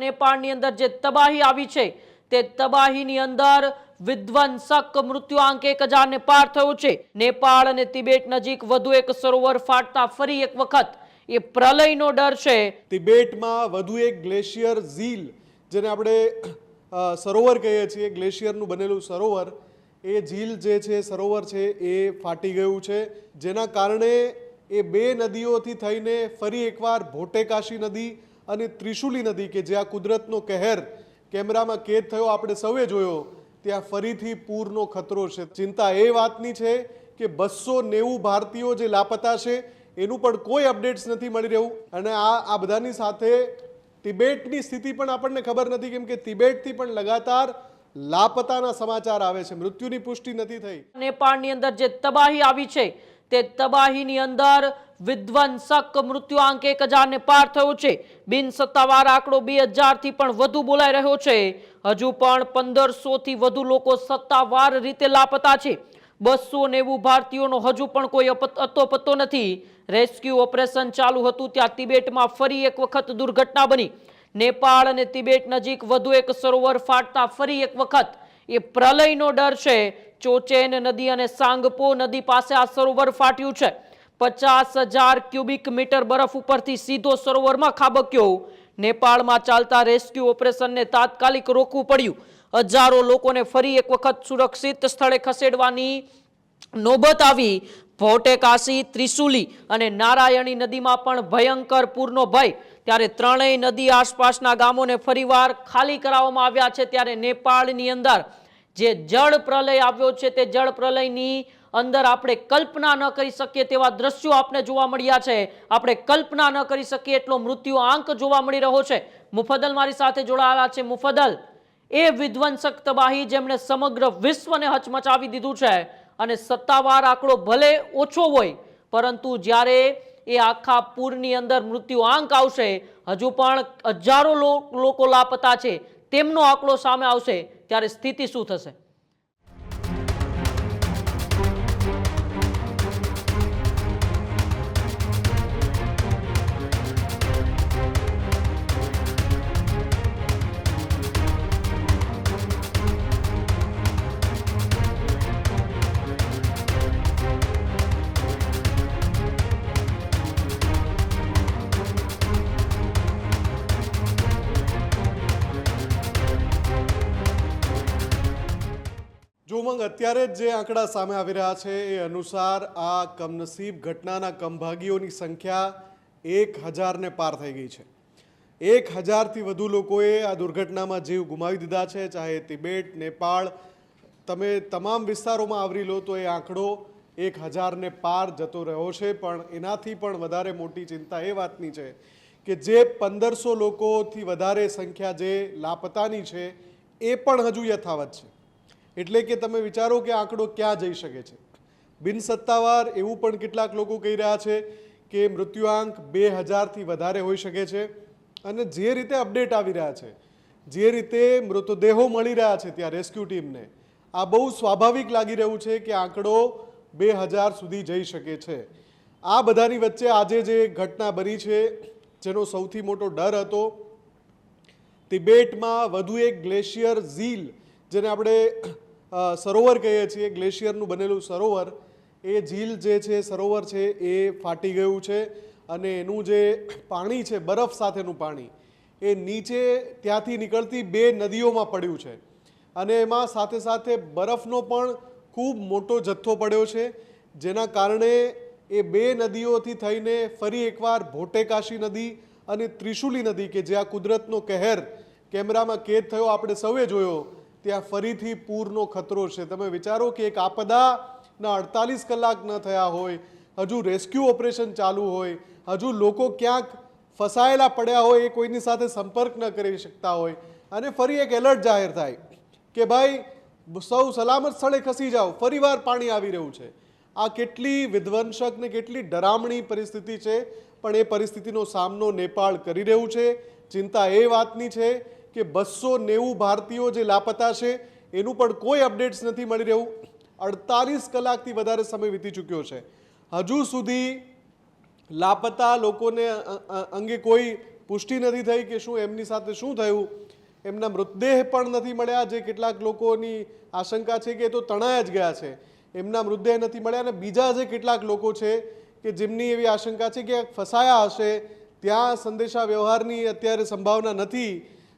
नेपाळની અંદર જે તબાહી આવી છે તે તબાહીની અંદર વિધ્વંસક મૃત્યુઆંક 1000 ને પાર થયો છે। नेपाळ અને તિબેટ નજીક વધુ એક સરોવર ફાટતા ફરી એક વખત એ પ્રલયનો ડર છે। તિબેટમાં વધુ એક ગ્લેશિયર ઝીલ, જેને આપણે સરોવર કહીએ છીએ, ગ્લેશિયરનું બનેલું સરોવર, એ ઝીલ જે છે, સરોવર છે, એ ફાટી ગયું છે, જેના કારણે એ બે નદીઓથી થઈને ફરી એકવાર ભોટેકાશી નદી અને ત્રિશુલી નદી કે જ્યાં કુદરતનો કહેર કેમેરામાં કેદ થયો આપણે સૌએ જોયો, ત્યાં ફરીથી પૂરનો ખતરો છે। ચિંતા એ વાતની છે કે 290 ભારતીયો જે લાપતા છે એનું પણ કોઈ અપડેટ્સ નથી મળી રહ્યું। અને આ બધાની સાથે તિબેટની સ્થિતિ પણ આપણને ખબર નથી, કેમ કે તિબેટથી પણ લગાતાર લાપતાના સમાચાર આવે છે, મૃત્યુની પુષ્ટિ નથી થઈ। नेपाळની અંદર જે તબાહી આવી છે તે તબાહીની અંદર વિધ્વંસક મૃત્યુઆંક 1000 ને પાર થયો છે। બિન સત્તાવાર આંકડો 2000 થી પણ વધુ બોલાઈ રહ્યો છે। હજુ પણ 1500 થી વધુ લોકો સત્તાવાર રીતે લાપતા છે। 290 ભારતીયોનો હજુ પણ કોઈ અતો પત્તો નથી। રેસ્ક્યુ ઓપરેશન ચાલુ હતું ત્યાં તિબેટમાં ફરી એક વખત દુર્ઘટના બની। नेपाळ અને તિબેટ નજીક વધુ એક સરોવર ફાટતા ફરી એક વખત એ પ્રલયનો ડર છે। ચોચેન નદી અને સાંગપો નદી પાસે આ સરોવર ફાટ્યું છે। 50,000 ક્યુબિક મીટર બરફ ઉપરથી સીધો સરોવરમાં ખાબક્યો। नेपाળમાં ચાલતા રેસ્ક્યુ ઓપરેશનને તાત્કાલિક રોકવું પડ્યું। હજારો લોકોને ફરી એક વખત સુરક્ષિત સ્થળે ખસેડવાની નોબત આવી। ભોટેકાશી, ત્રિશુલી અને નારાયણી નદીમાં પણ ભયંકર પૂરનો ભય। ત્યારે ત્રણેય નદી આસપાસના ગામોને ફરીવાર ખાલી કરાવવામાં આવ્યા છે। ત્યારે नेपाળની અંદર જે જળ પ્રલય આવ્યો છે તે જળ પ્રલયની અંદર આપણે કલ્પના ન કરી શકીએ તેવા દ્રશ્યો આપણે જોવા મળ્યા છે। આપણે કલ્પના ન કરી શકીએ એટલો મૃત્યુ આંક જોવા મળી રહ્યો છે। મુફદ્દલ મારી સાથે જોડાયેલા છે। મુફદ્દલ, એ વિધ્વંસક તબાહી જેમણે સમગ્ર વિશ્વને હચમચાવી દીધું છે અને સત્તાવાર આંકડો ભલે ઓછો હોય પરંતુ જ્યારે એ આખા પૂરની અંદર મૃત્યુ આંક આવશે, હજુ પણ હજારો લોકો લાપતા છે, તેમનો આંકડો સામે આવશે ત્યારે સ્થિતિ શું થશે? જો ઉમંગ, અત્યારે જે આંકડા સામે આવી રહ્યા છે એ અનુસાર આ કમનસીબ ઘટનાના કમભાગીઓની સંખ્યા 1000 ને પાર થઈ ગઈ છે। 1000 થી વધુ લોકોએ આ દુર્ઘટનામાં જીવ ગુમાવી દીધા છે। ચાહે તિબેટ, नेपाળ, તમે તમામ વિસ્તારોમાં આવરી લો તો એ આંકડો 1000 ને પાર જતો રહ્યો છે। પણ એનાથી પણ વધારે મોટી ચિંતા એ વાતની છે કે જે 1500 લોકોથી વધારે સંખ્યા જે લાપતાની છે એ પણ હજુ યથાવત છે। એટલે કે તમે વિચારો કે આંકડો ક્યાં જઈ શકે છે। બિન સત્તાવાર એવું પણ કેટલાક લોકો કહી રહ્યા છે કે મૃત્યુઆંક 2000 થી વધારે હોઈ શકે છે। અને જે રીતે અપડેટ આવી રહ્યા છે, જે રીતે મૃતદેહો મળી રહ્યા છે ત્યાં રેસ્ક્યુ ટીમને, આ બહુ સ્વાભાવિક લાગી રહ્યું છે કે આંકડો 2000 સુધી જઈ શકે છે। આ બધાની વચ્ચે આજે જે ઘટના બની છે જેનો સૌથી મોટો ડર હતો, તિબેટમાં વધુ એક ગ્લેશિયર ઝીલ, જેને આપણે સરોવર કહીએ છીએ, ગ્લેશિયરનું બનેલું સરોવર, એ ઝીલ જે છે, સરોવર છે, એ ફાટી ગયું છે। અને એનું જે પાણી છે, બરફ સાથેનું પાણી, એ નીચે ત્યાંથી નીકળતી બે નદીઓમાં પડ્યું છે। અને એમાં સાથે સાથે બરફનો પણ ખૂબ મોટો જથ્થો પડ્યો છે, જેના કારણે એ બે નદીઓથી થઈને ફરી એકવાર ભોટેકાશી નદી અને ત્રિશુલી નદી કે જ્યાં કુદરતનો કહેર કેમેરામાં કેદ થયો આપણે સૌએ જોયો, ત્યાં ફરીથી પૂરનો ખતરો છે। તમે વિચારો કે એક આપદાના 48 કલાક ન થયા હોય, હજુ રેસ્ક્યુ ઓપરેશન ચાલુ હોય, હજુ લોકો ક્યાંક ફસાયેલા પડ્યા હોય, એ કોઈની સાથે સંપર્ક ન કરી શકતા હોય, અને ફરી એક એલર્ટ જાહેર થાય કે ભાઈ સૌ સલામત સ્થળે ખસી જાઓ, ફરીવાર પાણી આવી રહ્યું છે। આ કેટલી વિધ્વંસક ને કેટલી ડરામણી પરિસ્થિતિ છે, પણ એ પરિસ્થિતિનો સામનો नेपाळ કરી રહ્યું છે। ચિંતા એ વાતની છે કે 290 ભારતીયો જે લાપતા છે એનું પણ કોઈ અપડેટ્સ નથી મળી રહ્યું। 48 કલાકથી વધારે સમય વીતી ચૂક્યો છે, હજુ સુધી લાપતા લોકોને અંગે કોઈ પુષ્ટિ નથી થઈ કે શું એમની સાથે શું થયું. એમના મૃતદેહ પણ નથી મળ્યા, જે કેટલાક લોકોની આશંકા છે કે એ તો તણાયા જ ગયા છે. એમના મૃતદેહ નથી મળ્યા અને બીજા જે કેટલાક લોકો છે કે જેમની એવી આશંકા છે કે ફસાયા હશે, ત્યાં સંદેશા વ્યવહારની અત્યારે સંભાવના નથી,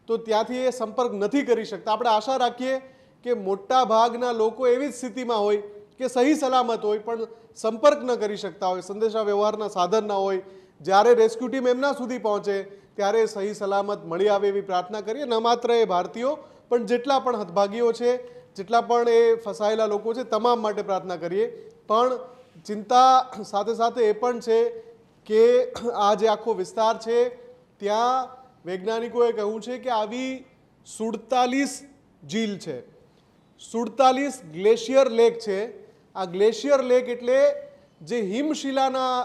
તો ત્યાંથી એ સંપર્ક નથી કરી શકતા. આપણે આશા રાખીએ કે મોટા ભાગના લોકો એવી જ સ્થિતિમાં હોય કે સહી સલામત હોય પણ સંપર્ક ન કરી શકતા હોય, સંદેશા વ્યવહારના સાધન ના હોય. જ્યારે રેસ્ક્યુ ટીમ એમના સુધી પહોંચે ત્યારે સહી સલામત મળી આવે એવી પ્રાર્થના કરીએ. ન માત્ર એ ભારતીયો પણ જેટલા પણ હતભાગીઓ છે, જેટલા પણ એ ફસાયેલા લોકો છે, તમામ માટે પ્રાર્થના કરીએ. પણ ચિંતા સાથે સાથે એ પણ છે કે આ જે આખો વિસ્તાર છે ત્યાં વૈજ્ઞાનિકોએ કહ્યું છે કે આવી 47 ઝીલ છે, 47 ગ્લેશિયર લેક છે. આ ગ્લેશિયર લેક એટલે જે હિમશિલાના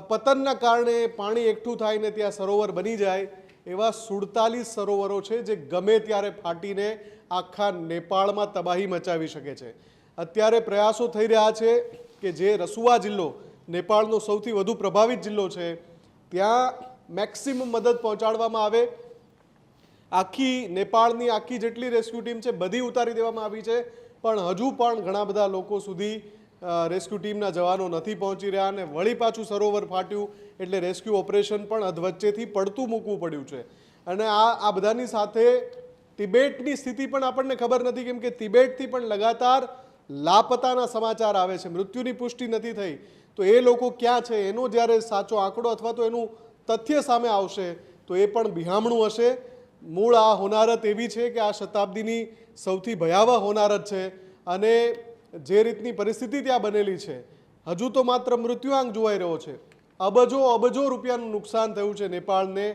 પતનના કારણે પાણી એકઠું થાય ને ત્યાં સરોવર બની જાય, એવા 47 સરોવરો છે જે ગમે ત્યારે ફાટીને આખા નેપાળમાં તબાહી મચાવી શકે છે. અત્યારે પ્રયાસો થઈ રહ્યા છે કે જે રસુવા જિલ્લો, નેપાળનો સૌથી વધુ પ્રભાવિત જિલ્લો છે, ત્યાં મેક્સિમમ મદદ પહોંચાડવામાં આવે. આખી નેપાળની આખી જેટલી રેસ્ક્યુ ટીમ છે બધી ઉતારી દેવામાં આવી છે, પણ હજુ પણ ઘણા બધા લોકો સુધી રેસ્ક્યુ ટીમના જવાનો નથી પહોંચી રહ્યા અને વળી પાછું સરોવર ફાટ્યું એટલે રેસ્ક્યુ ઓપરેશન પણ અધવચ્ચેથી પડતું મૂકવું પડ્યું છે. અને આ બધાની સાથે તિબેટની સ્થિતિ પણ આપણને ખબર નથી, કેમ કે તિબેટથી પણ લગાતાર લાપતાના સમાચાર આવે છે, મૃત્યુની પુષ્ટિ નથી થઈ. તો એ લોકો ક્યાં છે એનો જ્યારે સાચો આંકડો અથવા તો એનું તથ્ય સામે આવશે તો એ પણ બિહામણું હશે. મૂળ આ હોનારત એવી છે કે આ શતાબ્દીની સૌથી ભયાવહ હોનારત છે અને જે રીતની પરિસ્થિતિ ત્યાં બનેલી છે, હજુ તો માત્ર મૃત્યુઆંક જોવાઈ રહ્યો છે. અબજો રૂપિયાનું નુકસાન થયું છે નેપાળને,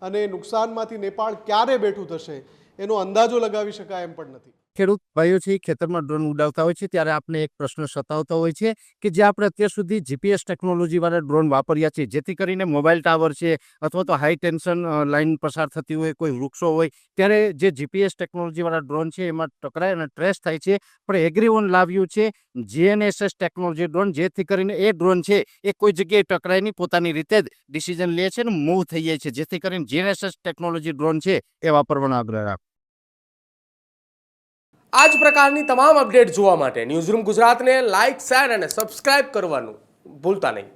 અને નુકસાનમાંથી નેપાળ ક્યારે બેઠું થશે એનો અંદાજો લગાવી શકાય એમ પણ નથી. ખેડૂત ભાઈઓ છે ખેતરમાં ડ્રોન ઉડાવતા હોય છે ત્યારે આપણે એક પ્રશ્ન સતાવતો હોય છે કે જે આપણે અત્યાર સુધી જીપીએસ ટેકનોલોજીવાળા ડ્રોન વાપર્યા છે, જેથી કરીને મોબાઈલ ટાવર છે અથવા તો હાઈ ટેન્શન લાઇન પસાર થતી હોય, કોઈ વૃક્ષો હોય, ત્યારે જે જીપીએસ ટેકનોલોજીવાળા ડ્રોન છે એમાં ટકરાય અને ટ્રેસ થાય છે. પણ એગ્રીઓન લાવ્યું છે જીએનએસએસ ટેકનોલોજી ડ્રોન, જેથી કરીને એ ડ્રોન છે એ કોઈ જગ્યાએ ટકરાય નહીં, પોતાની રીતે જ ડિસિઝન લે છે અને મૂવ થઈ જાય છે, જેથી કરીને જીએનએસએસ ટેકનોલોજી ડ્રોન છે એ વાપરવાનો આગ્રહ રાખો. આ જ પ્રકારની તમામ અપડેટ જોવા માટે ન્યૂઝરૂમ ગુજરાતને લાઇક, શેર અને સબસ્ક્રાઇબ કરવાનું ભૂલતા નહીં.